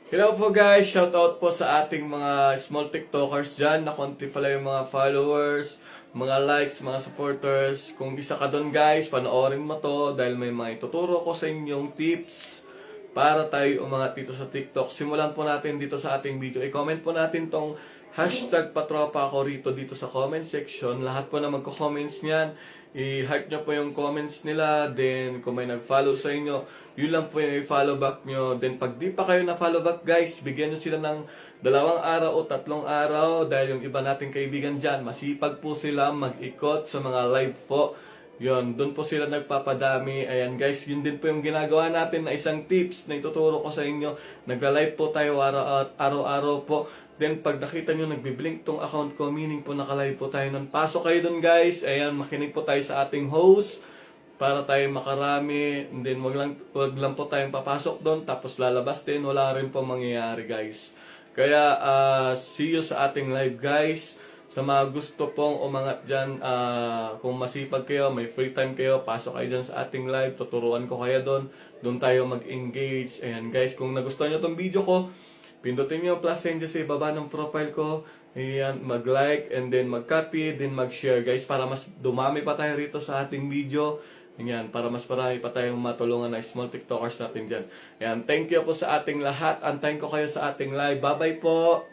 Hello po guys, shoutout po sa ating mga small TikTokers dyan. Nakonti pala yung mga followers, mga likes, mga supporters. Kung isa ka doon guys, panoorin mo to dahil may mga ituturo ko sa inyong tips para tayo umangat dito sa TikTok. Simulan po natin dito sa ating video. I-comment po natin tong hashtag patropa ako rito dito sa comment section. Lahat po na magko-comments niyan, i-heart nyo po yung comments nila. Then, kung may nag-follow sa inyo, yun lang po yung i-follow back nyo. Then, pag di pa kayo na-follow back guys, bigyan nyo sila ng 2 araw o 3 araw. Dahil yung iba nating kaibigan dyan, masipag po sila mag-ikot sa mga live po. Yun, doon po sila nagpapadami. Ayan guys, yun din po yung ginagawa natin na isang tips na ituturo ko sa inyo. Nagla-live po tayo araw-araw po. Then pag nakita nyo nagbiblink tong account ko, meaning po naka-live po tayo nun. Pasok kayo dun guys. Ayan, makinig po tayo sa ating host para tayo makarami. And then wag lang po tayong papasok doon tapos lalabas din. Wala rin po mangyayari guys. Kaya see you sa ating live guys. Sa mga gusto pong umangat dyan, kung masipag kayo, may free time kayo, pasok kayo dyan sa ating live, tuturuan ko kayo doon. Doon tayo mag-engage. Ayan guys, kung nagustuhan nyo tong video ko, pindutin nyo yung plus sign dyan sa ibaba ng profile ko. Ayan, mag-like and then mag-copy, then mag-share guys para mas dumami pa tayo rito sa ating video. Ayan, para mas marami pa tayong matulungan na small TikTokers natin dyan. Ayan, thank you po sa ating lahat. Antayin ko kayo sa ating live. Bye-bye po!